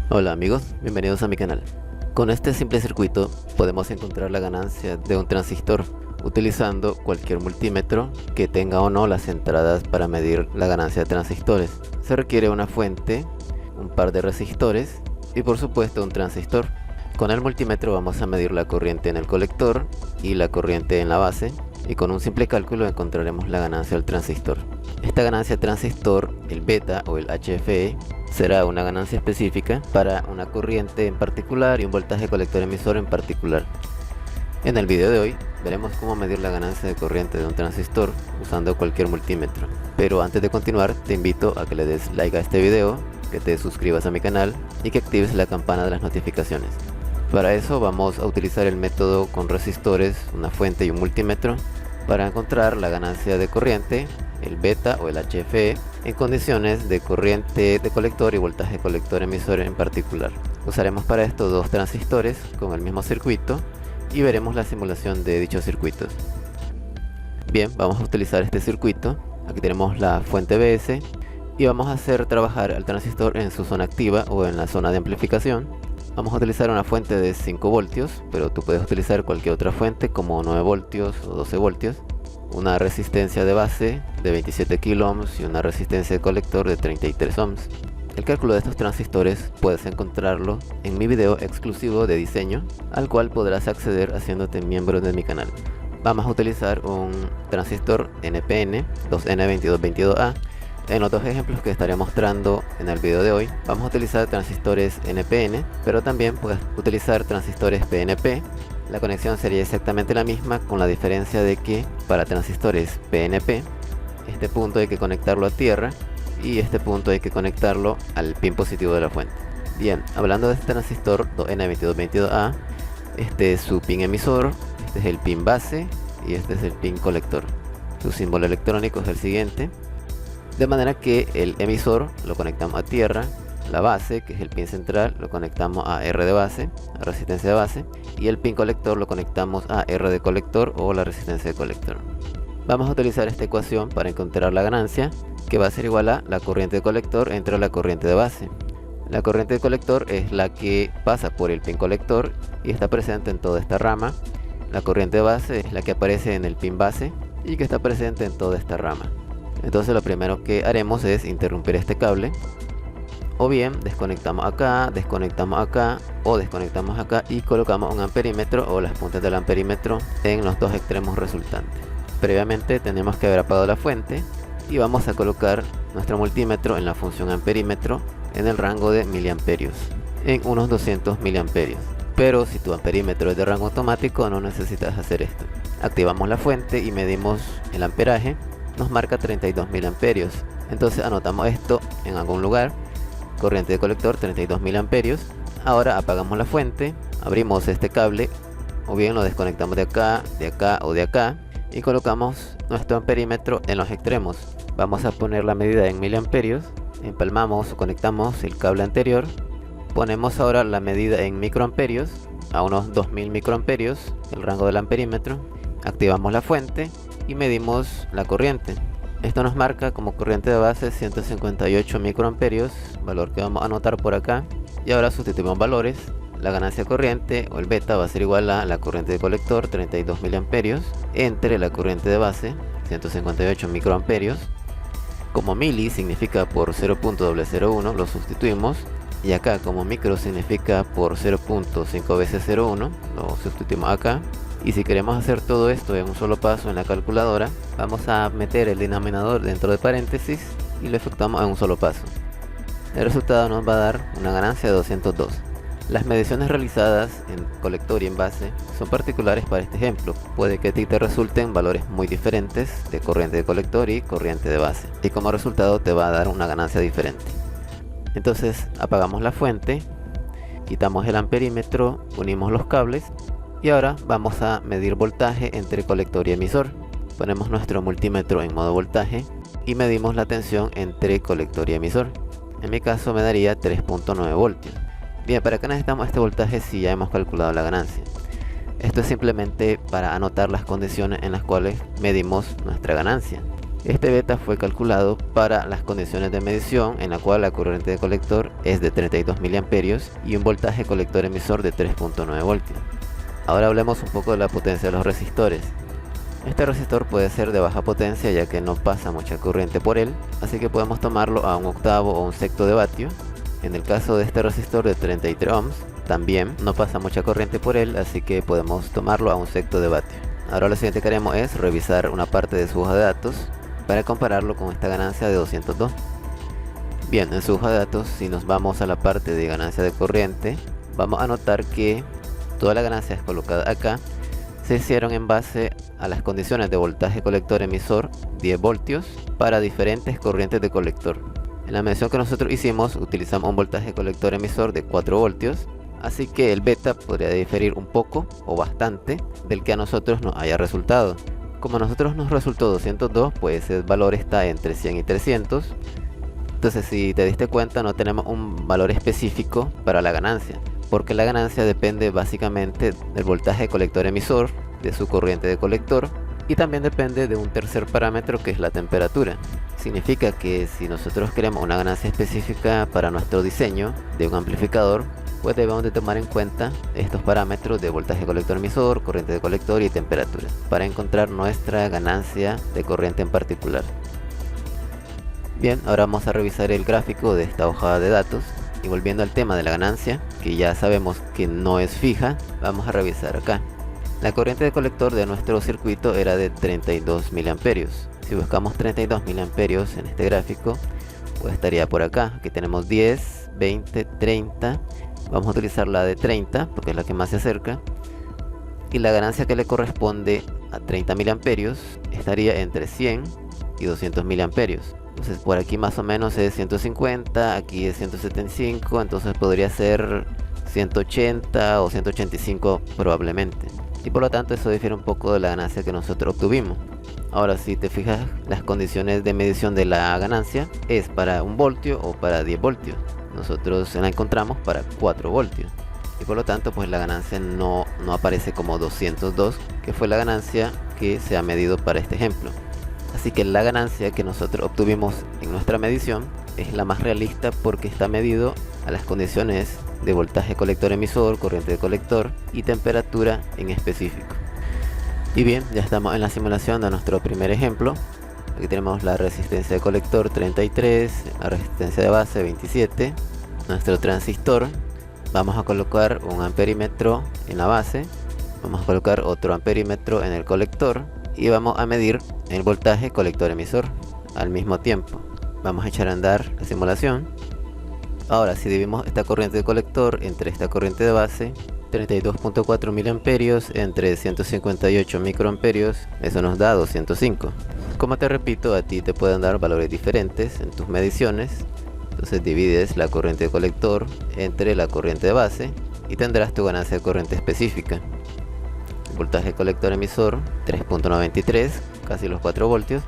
Hola amigos, bienvenidos a mi canal. Con este simple circuito podemos encontrar la ganancia de un transistor utilizando cualquier multímetro que tenga o no las entradas para medir la ganancia de transistores. Se requiere una fuente, un par de resistores y por supuesto un transistor. Con el multímetro vamos a medir la corriente en el colector y la corriente en la base, y con un simple cálculo encontraremos la ganancia del transistor. Esta ganancia de transistor, el beta o el HFE, será una ganancia específica para una corriente en particular y un voltaje colector emisor en particular. En el video de hoy veremos cómo medir la ganancia de corriente de un transistor usando cualquier multímetro. Pero antes de continuar, te invito a que le des like a este video, que te suscribas a mi canal y que actives la campana de las notificaciones. Para eso vamos a utilizar el método con resistores, una fuente y un multímetro para encontrar la ganancia de corriente, el beta o el HFE, en condiciones de corriente de colector y voltaje colector emisor en particular. Usaremos para esto dos transistores con el mismo circuito y veremos la simulación de dichos circuitos. Bien, vamos a utilizar este circuito. Aquí tenemos la fuente BS y vamos a hacer trabajar al transistor en su zona activa o en la zona de amplificación. Vamos a utilizar una fuente de 5 voltios, pero tú puedes utilizar cualquier otra fuente como 9 voltios o 12 voltios. Una resistencia de base de 27 kilo ohms y una resistencia de colector de 33 ohms. El cálculo de estos transistores puedes encontrarlo en mi video exclusivo de diseño, al cual podrás acceder haciéndote miembro de mi canal. Vamos a utilizar un transistor NPN 2N2222A. En los dos ejemplos que estaré mostrando en el video de hoy, vamos a utilizar transistores NPN, pero también puedes utilizar transistores PNP. La conexión sería exactamente la misma, con la diferencia de que para transistores PNP, este punto hay que conectarlo a tierra y este punto hay que conectarlo al pin positivo de la fuente. Bien, hablando de este transistor N2222A, este es su pin emisor, este es el pin base y este es el pin colector. Su símbolo electrónico es el siguiente. De manera que el emisor lo conectamos a tierra, la base, que es el pin central, lo conectamos a R de base, a resistencia de base, y el pin colector lo conectamos a R de colector o la resistencia de colector. Vamos a utilizar esta ecuación para encontrar la ganancia, que va a ser igual a la corriente de colector entre la corriente de base. La corriente de colector es la que pasa por el pin colector y está presente en toda esta rama. La corriente de base es la que aparece en el pin base y que está presente en toda esta rama. Entonces lo primero que haremos es interrumpir este cable, o bien desconectamos acá o desconectamos acá y colocamos un amperímetro o las puntas del amperímetro en los dos extremos resultantes. Previamente tenemos que haber apagado la fuente y vamos a colocar nuestro multímetro en la función amperímetro en el rango de miliamperios, en unos 200 miliamperios. Pero si tu amperímetro es de rango automático no necesitas hacer esto. Activamos la fuente y medimos el amperaje. Nos marca 32 miliamperios. Entonces anotamos esto en algún lugar. Corriente de colector 32 miliamperios. Ahora apagamos la fuente, abrimos este cable, o bien lo desconectamos de acá o de acá, y colocamos nuestro amperímetro en los extremos. Vamos a poner la medida en miliamperios, empalmamos o conectamos el cable anterior, ponemos ahora la medida en microamperios, a unos 2000 microamperios, el rango del amperímetro. Activamos la fuente y medimos la corriente. Esto nos marca como corriente de base 158 microamperios, valor que vamos a anotar por acá. Y ahora sustituimos valores. La ganancia corriente o el beta va a ser igual a la corriente de colector 32 miliamperios entre la corriente de base 158 microamperios. Como mili significa por 0.001, lo sustituimos. Y acá como micro significa por 0.5 veces 0.1, lo sustituimos acá. Y si queremos hacer todo esto en un solo paso en la calculadora, vamos a meter el denominador dentro de paréntesis y lo efectuamos en un solo paso. El resultado nos va a dar una ganancia de 202. Las mediciones realizadas en colector y en base son particulares para este ejemplo. Puede que a ti te resulten valores muy diferentes de corriente de colector y corriente de base, y como resultado te va a dar una ganancia diferente. Entonces apagamos la fuente, quitamos el amperímetro, unimos los cables. Y ahora vamos a medir voltaje entre colector y emisor. Ponemos nuestro multímetro en modo voltaje y medimos la tensión entre colector y emisor. En mi caso me daría 3.9 voltios. Bien, ¿para qué necesitamos este voltaje si ya hemos calculado la ganancia? Esto es simplemente para anotar las condiciones en las cuales medimos nuestra ganancia. Este beta fue calculado para las condiciones de medición en la cual la corriente de colector es de 32 mA y un voltaje colector emisor de 3.9 voltios. Ahora hablemos un poco de la potencia de los resistores. Este resistor puede ser de baja potencia ya que no pasa mucha corriente por él, así que podemos tomarlo a un octavo o un sexto de vatio. En el caso de este resistor de 33 ohms, también no pasa mucha corriente por él, así que podemos tomarlo a un sexto de vatio. Ahora lo siguiente que haremos es revisar una parte de su hoja de datos para compararlo con esta ganancia de 202. Bien, en su hoja de datos, si nos vamos a la parte de ganancia de corriente, vamos a notar que todas las ganancias colocadas acá se hicieron en base a las condiciones de voltaje colector emisor 10 voltios para diferentes corrientes de colector. En la medición que nosotros hicimos utilizamos un voltaje colector emisor de 4 voltios, así que el beta podría diferir un poco o bastante del que a nosotros nos haya resultado. Como a nosotros nos resultó 202, pues el valor está entre 100 y 300. Entonces, si te diste cuenta, no tenemos un valor específico para la ganancia, porque la ganancia depende básicamente del voltaje colector emisor, de su corriente de colector, y también depende de un tercer parámetro que es la temperatura. Significa que si nosotros queremos una ganancia específica para nuestro diseño de un amplificador, pues debemos de tomar en cuenta estos parámetros de voltaje colector emisor, corriente de colector y temperatura para encontrar nuestra ganancia de corriente en particular. Bien, ahora vamos a revisar el gráfico de esta hoja de datos y volviendo al tema de la ganancia, que ya sabemos que no es fija, vamos a revisar acá. La corriente de colector de nuestro circuito era de 32 miliamperios. Si buscamos 32 miliamperios en este gráfico, pues estaría por acá. Aquí tenemos 10, 20, 30. Vamos a utilizar la de 30 porque es la que más se acerca. Y la ganancia que le corresponde a 30 miliamperios estaría entre 100 y 200 miliamperios. Entonces por aquí más o menos es 150, aquí es 175, entonces podría ser 180 o 185 probablemente. Y por lo tanto eso difiere un poco de la ganancia que nosotros obtuvimos. Ahora si te fijas, las condiciones de medición de la ganancia es para 1 voltio o para 10 voltios. Nosotros la encontramos para 4 voltios. Y por lo tanto pues la ganancia no aparece como 202, que fue la ganancia que se ha medido para este ejemplo. Así que la ganancia que nosotros obtuvimos en nuestra medición es la más realista porque está medido a las condiciones de voltaje colector emisor, corriente de colector y temperatura en específico. Y bien, ya estamos en la simulación de nuestro primer ejemplo. Aquí tenemos la resistencia de colector 33, la resistencia de base 27, nuestro transistor. Vamos a colocar un amperímetro en la base, vamos a colocar otro amperímetro en el colector y vamos a medir el voltaje colector emisor al mismo tiempo. Vamos a echar a andar la simulación. Ahora si dividimos esta corriente de colector entre esta corriente de base, 32.4 miliamperios entre 158 microamperios, eso nos da 205. Como te repito, a ti te pueden dar valores diferentes en tus mediciones. Entonces divides la corriente de colector entre la corriente de base y tendrás tu ganancia de corriente específica. Voltaje colector emisor 3.93, casi los 4 voltios.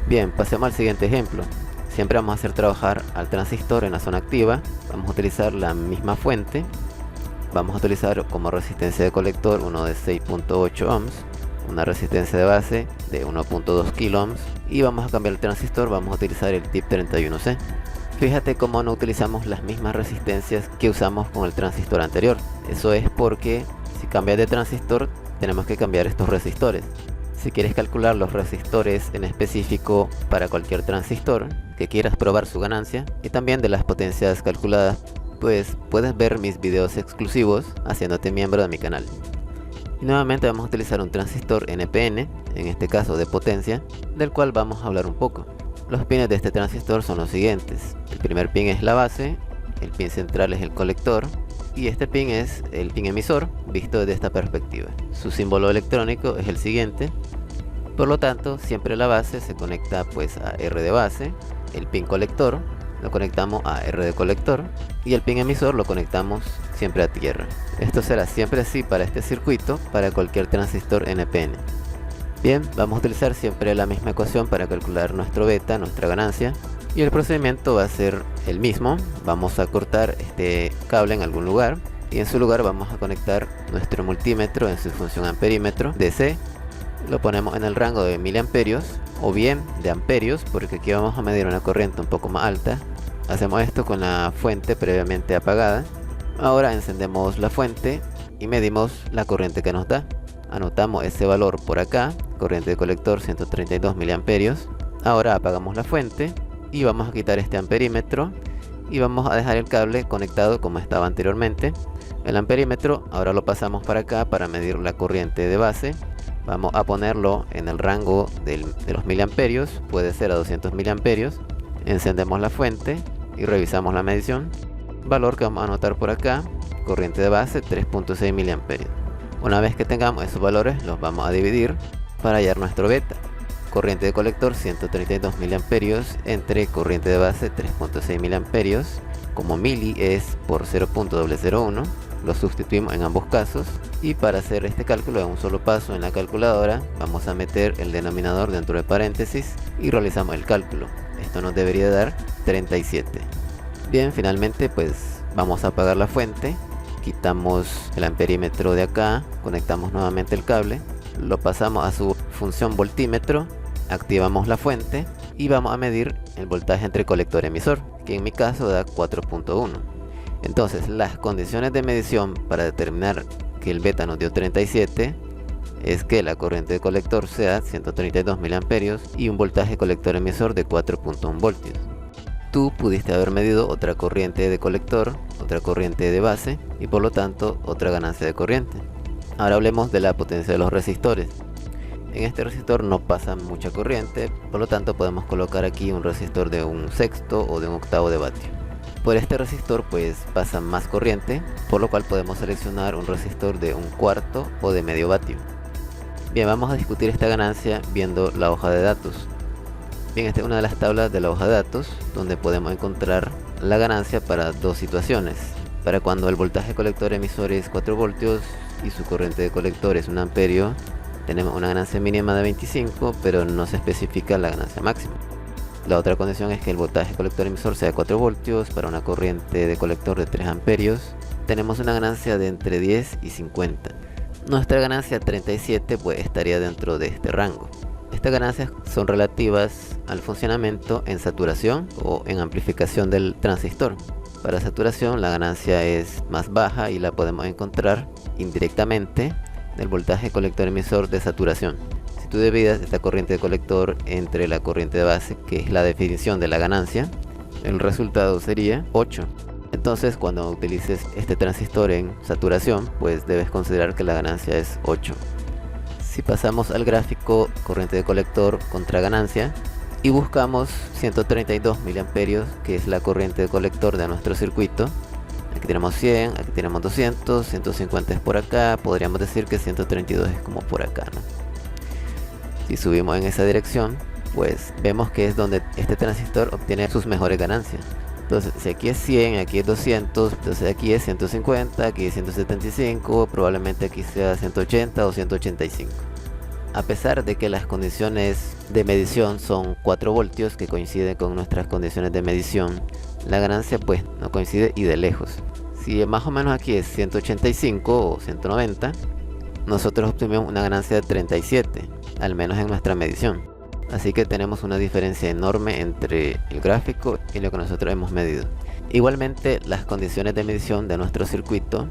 Bien, pasemos al siguiente ejemplo. Siempre vamos a hacer trabajar al transistor en la zona activa. Vamos a utilizar la misma fuente. Vamos a utilizar como resistencia de colector uno de 6.8 ohms, una resistencia de base de 1.2 kilo ohms y vamos a cambiar el transistor, vamos a utilizar el tip 31C. Fíjate cómo no utilizamos las mismas resistencias que usamos con el transistor anterior. Eso es porque si cambias de transistor tenemos que cambiar estos resistores. Si quieres calcular los resistores en específico para cualquier transistor que quieras probar su ganancia y también de las potencias calculadas, pues puedes ver mis videos exclusivos haciéndote miembro de mi canal. Y nuevamente vamos a utilizar un transistor NPN, en este caso de potencia, del cual vamos a hablar un poco. Los pines de este transistor son los siguientes. El primer pin es la base, el pin central es el colector y este pin es el pin emisor visto desde esta perspectiva. Su símbolo electrónico es el siguiente. Por lo tanto, siempre la base se conecta pues a R de base, el pin colector lo conectamos a R de colector y el pin emisor lo conectamos siempre a tierra. Esto será siempre así para este circuito, para cualquier transistor NPN. Bien, vamos a utilizar siempre la misma ecuación para calcular nuestro beta, nuestra ganancia, y el procedimiento va a ser el mismo. Vamos a cortar este cable en algún lugar y en su lugar vamos a conectar nuestro multímetro en su función amperímetro DC Lo ponemos en el rango de miliamperios o bien de amperios, porque aquí vamos a medir una corriente un poco más alta. Hacemos esto con la fuente previamente apagada. Ahora encendemos la fuente y medimos la corriente que nos da. Anotamos ese valor por acá, corriente de colector 132 miliamperios. Ahora apagamos la fuente y vamos a quitar este amperímetro y vamos a dejar el cable conectado como estaba anteriormente. El amperímetro ahora lo pasamos para acá para medir la corriente de base. Vamos a ponerlo en el rango de los miliamperios, puede ser a 200 miliamperios. Encendemos la fuente y revisamos la medición. Valor que vamos a anotar por acá, corriente de base 3.6 miliamperios. Una vez que tengamos esos valores, los vamos a dividir para hallar nuestro beta. Corriente de colector 132 miliamperios entre corriente de base 3.6 miliamperios. Como mili es por 0.001, lo sustituimos en ambos casos. Y para hacer este cálculo en un solo paso en la calculadora, vamos a meter el denominador dentro de paréntesis y realizamos el cálculo. Esto nos debería dar 37. Bien, finalmente pues vamos a apagar la fuente. Quitamos el amperímetro de acá, conectamos nuevamente el cable, lo pasamos a su función voltímetro, activamos la fuente y vamos a medir el voltaje entre colector y emisor, que en mi caso da 4.1. Entonces las condiciones de medición para determinar que el beta nos dio 37 es que la corriente de colector sea 132 miliamperios y un voltaje colector emisor de 4.1 voltios. Tú pudiste haber medido otra corriente de colector, otra corriente de base y por lo tanto otra ganancia de corriente. Ahora hablemos de la potencia de los resistores. En este resistor no pasa mucha corriente, por lo tanto podemos colocar aquí un resistor de un sexto o de un octavo de vatio. Por este resistor pues pasa más corriente, por lo cual podemos seleccionar un resistor de un cuarto o de medio vatio. Bien, vamos a discutir esta ganancia viendo la hoja de datos. Bien, esta es una de las tablas de la hoja de datos donde podemos encontrar la ganancia para dos situaciones. Para cuando el voltaje colector emisor es 4 voltios y su corriente de colector es 1 amperio, tenemos una ganancia mínima de 25, pero no se especifica la ganancia máxima. La otra condición es que el voltaje colector emisor sea 4 voltios para una corriente de colector de 3 amperios. Tenemos una ganancia de entre 10 y 50. Nuestra ganancia 37 pues estaría dentro de este rango. Estas ganancias son relativas al funcionamiento en saturación o en amplificación del transistor. Para saturación la ganancia es más baja y la podemos encontrar indirectamente del voltaje colector emisor de saturación. Si tú divides esta corriente de colector entre la corriente de base, que es la definición de la ganancia, el resultado sería 8. Entonces cuando utilices este transistor en saturación, pues debes considerar que la ganancia es 8. Si pasamos al gráfico corriente de colector contra ganancia y buscamos 132 miliamperios, que es la corriente de colector de nuestro circuito, aquí tenemos 100, aquí tenemos 200, 150 es por acá, podríamos decir que 132 es como por acá, ¿no? Si subimos en esa dirección, pues vemos que es donde este transistor obtiene sus mejores ganancias. Entonces si aquí es 100, aquí es 200, entonces aquí es 150, aquí es 175, probablemente aquí sea 180 o 185. A pesar de que las condiciones de medición son 4 voltios que coinciden con nuestras condiciones de medición, la ganancia pues no coincide y de lejos. Si más o menos aquí es 185 o 190, nosotros obtuvimos una ganancia de 37, al menos en nuestra medición. Así que tenemos una diferencia enorme entre el gráfico y lo que nosotros hemos medido. Igualmente las condiciones de medición de nuestro circuito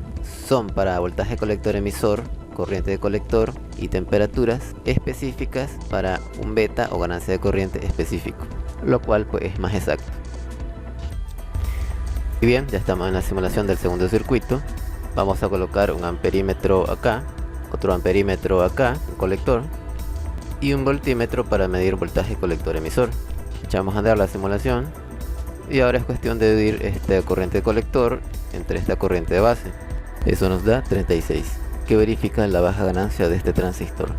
son para voltaje colector emisor, corriente de colector y temperaturas específicas para un beta o ganancia de corriente específico, lo cual pues es más exacto. Y bien, ya estamos en la simulación del segundo circuito. Vamos a colocar un amperímetro acá, otro amperímetro acá, un colector, y un voltímetro para medir voltaje colector emisor. Echamos a andar la simulación y ahora es cuestión de dividir esta corriente de colector entre esta corriente de base. Eso nos da 36, que verifica la baja ganancia de este transistor.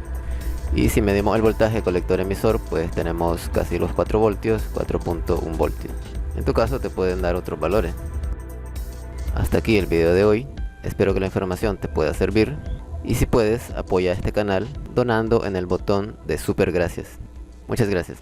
Y si medimos el voltaje colector emisor, pues tenemos casi los 4 voltios, 4.1 voltios. En tu caso te pueden dar otros valores. Hasta aquí el video de hoy. Espero que la información te pueda servir. Y si puedes, apoya este canal donando en el botón de super gracias. Muchas gracias.